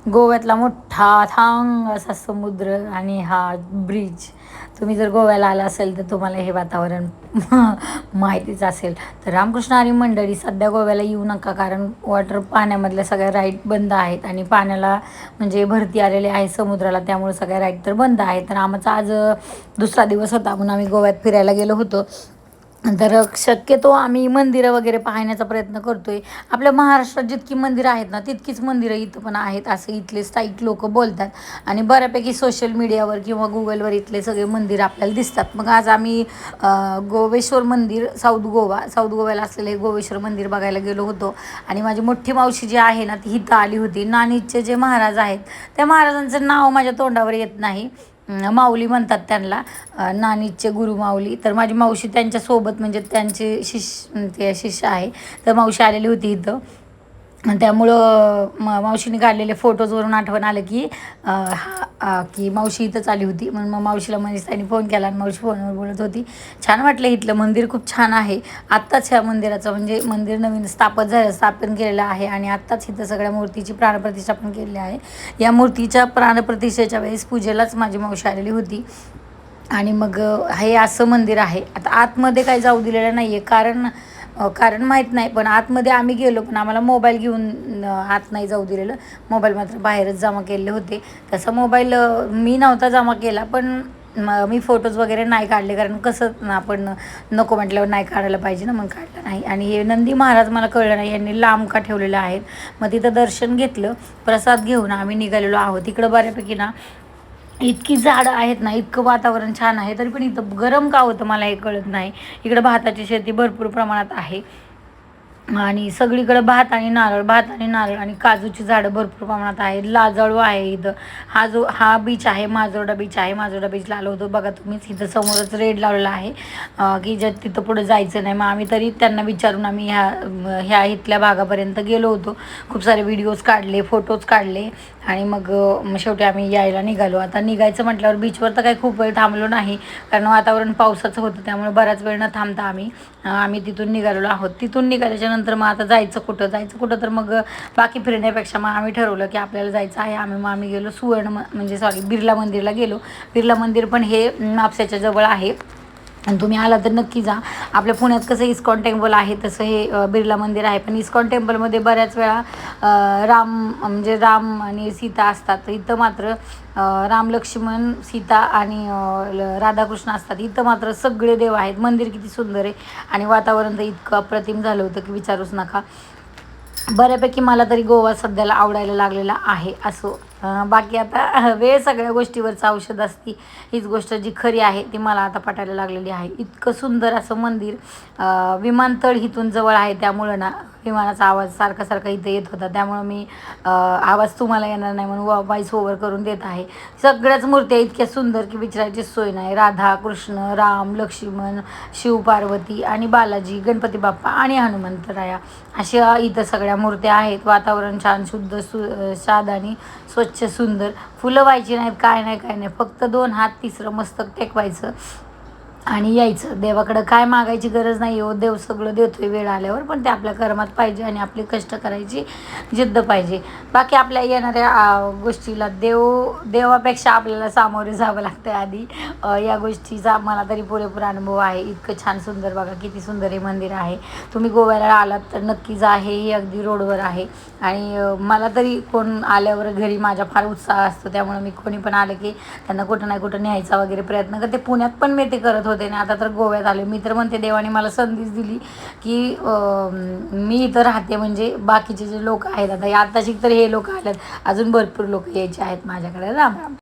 गोव्यातला मोठा थांग असा समुद्र आणि हा ब्रिज. तुम्ही जर गोव्याला आला असेल तर तुम्हाला हे वातावरण माहितीच असेल. तर रामकृष्ण हरी मंडळी, सध्या गोव्याला येऊ नका, कारण पाण्यामधल्या सगळ्या राईड बंद आहेत आणि पाण्याला म्हणजे भरती आलेली आहे समुद्राला, त्यामुळे सगळ्या राईड तर बंद आहेत. तर आमचा आज दुसरा दिवस होता म्हणून आम्ही गोव्यात फिरायला गेलो होतो. तर शक्यतो आम्ही मंदिरं वगैरे पाहण्याचा प्रयत्न करतो आहे. आपल्या महाराष्ट्रात जितकी मंदिरं आहेत ना, तितकीच मंदिरं इथं पण आहेत असं इथले स्थायिक लोक बोलतात. आणि बऱ्यापैकी सोशल मीडियावर किंवा गुगलवर इथले सगळे मंदिर आपल्याला दिसतात. मग आज आम्ही गोवेश्वर मंदिर, साऊथ गोव्याला असलेलं हे गोवेश्वर मंदिर बघायला गेलो होतो. आणि माझी मोठी मावशी जी आहे ना, ती इथं आली होती. नाणीजचे जे महाराज आहेत त्या महाराजांचं नाव माझ्या तोंडावर येत नाही. माऊली म्हणतात त्यांना, नानीजचे गुरु माऊली. तर माझी मावशी त्यांच्यासोबत म्हणजे त्यांचे शिष्य आहे. तर मावशी आलेली होती इथं. त्यामुळं मावशीने काढलेले फोटोजवरून आठवण आलं की की मावशी इथंच आली होती. म्हणून मग मावशीला मनीषाने फोन केला आणि मावशी फोनवर बोलत होती. छान वाटलं, इथलं मंदिर खूप छान आहे. आत्ताच ह्या मंदिराचं म्हणजे मंदिर नवीन स्थापन केलेलं आहे आणि आत्ताच इथं सगळ्या मूर्तीची प्राणप्रतिष्ठा पण केलेली आहे. या मूर्तीच्या प्राणप्रतिष्ठेच्या वेळेस पूजेलाच माझी मावशी आलेली होती. आणि मग हे असं मंदिर आहे. आता आतमध्ये काही जाऊ दिलेलं नाही आहे, कारण माहीत नाही, पण आतमध्ये आम्ही गेलो पण आम्हाला मोबाईल घेऊन आत नाही जाऊ दिलेलं. मोबाईल मात्र बाहेरच जमा केले होते. तसा मोबाईल मी नव्हता जमा केला, पण मी फोटोज वगैरे नाही काढले, कारण कसं आपण नको म्हटल्यावर नाही काढायला पाहिजे ना, मग काढलं नाही. आणि हे नंदी महाराज मला कळलं नाही यांनी लांब का ठेवलेलं आहेत. मग तिथं दर्शन घेतलं, प्रसाद घेऊन आम्ही निघालेलो आहोत. इकडं बऱ्यापैकी ना इतकी झाडं आहेत ना, इतकं वातावरण छान आहे, तरी पण इथं गरम का होतं मला हे कळत नाही. इकडं भाताची शेती भरपूर प्रमाणात आहे आणि सगळीकडे भात आणि नारळ आणि काजूची झाडं भरपूर प्रमाणात आहेत. लाजाळू आहे इथं. हा बीच आहे, माजोर्डा बीच आहे. माजोर्डा बीचला आलो होतो बघा तुम्हीच. इथं समोरच रेड लावलेला आहे की ज्या तिथं पुढं जायचं नाही. मग आम्ही तरी त्यांना विचारून आम्ही ह्या इथल्या भागापर्यंत गेलो होतो. खूप सारे व्हिडिओज काढले, फोटोज काढले आणि मग शेवटी आम्ही यायला निघालो. आता निघायचं म्हटल्यावर बीचवर तर काही खूप वेळ थांबलो नाही, कारण वातावरण पावसाचं होतं, त्यामुळे बराच वेळ न थांबता आम्ही तिथून निघालेलो आहोत. तिथून निघाल्याच्या नंतर मग आता जायचं कुठं तर मग बाकी फिरण्यापेक्षा मग आम्ही ठरवलं की आपल्याला जायचं आहे. आम्ही गेलो बिर्ला मंदिरला गेलो. बिर्ला मंदिर पण हे म्हापशाच्या जवळ आहे आणि तुम्ही आला तर नक्की जा. आपल्या पुण्यात कसं इस्कॉन टेम्पल आहे तसं हे बिर्ला मंदिर आहे. पण इस्कॉन टेम्पलमध्ये बऱ्याच वेळा राम आणि सीता असतात. तर इथं मात्र राम, लक्ष्मण, सीता आणि राधाकृष्ण असतात. इथं मात्र सगळे देव आहेत. मंदिर किती सुंदर आहे आणि वातावरण तर इतकं अप्रतिम झालं होतं की विचारूच नका. बऱ्यापैकी मला तरी गोवा सध्याला आवडायला लागलेला आहे. असो, बाकी आता वेळ सगळ्या गोष्टीवरचं औषध असती, हीच गोष्ट जी खरी आहे ती मला आता पटायला लागलेली आहे. इतकं सुंदर असं मंदिर. विमानतळ इथून जवळ आहे, त्यामुळं ना विमानाचा आवाज सारखा इथं येत होता, त्यामुळं मी आवाज तुम्हाला येणार नाही म्हणून व्हॉइस ओव्हर करून देत आहे. सगळ्याच मूर्त्या इतक्या सुंदर की विचारायची सोय नाही. राधा, कृष्ण, राम, लक्ष्मण, शिव पार्वती आणि बालाजी, गणपती बाप्पा आणि हनुमंतराया अशा इथं सगळ्या मूर्त्या आहेत. वातावरण छान, शुद्ध, शांत आणि स्वच्छ, सुंदर. फुलं व्हायची नाहीत, काय नाही, फक्त 2 हात, तिसरं मस्तक टेकवायचं आणि यायचं. देवाकडं काय मागायची गरज नाही हो, देव सगळं देतोय वेळ आल्यावर, पण ते आपल्या कर्मात पाहिजे आणि आपली कष्ट करायची जिद्द पाहिजे. बाकी आपल्या येणाऱ्या गोष्टीला देवापेक्षा आपल्याला सामोरे जावं लागतं आधी. या गोष्टीचा मला तरी पुरेपूर अनुभव आहे. इतकं छान सुंदर, बघा किती सुंदर हे मंदिर आहे. तुम्ही गोव्याला आलात तर नक्की जा. हे अगदी रोडवर आहे आणि मला तरी कोण आल्यावर घरी माझ्या फार उत्साह असतो, त्यामुळे मी कोणी पण आलं की त्यांना कुठं नाही कुठं न्यायचा वगैरे प्रयत्न करते. पुण्यात पण मी ते करत होते ना, आता तर गोव्यात आले. मी तर म्हणते देवाने मला संधीच दिली की मी इथं राहते, म्हणजे बाकीचे जे लोक आहेत, आताची तर हे लोक आलेत, अजून भरपूर लोक यायचे आहेत माझ्याकडे. राम राम.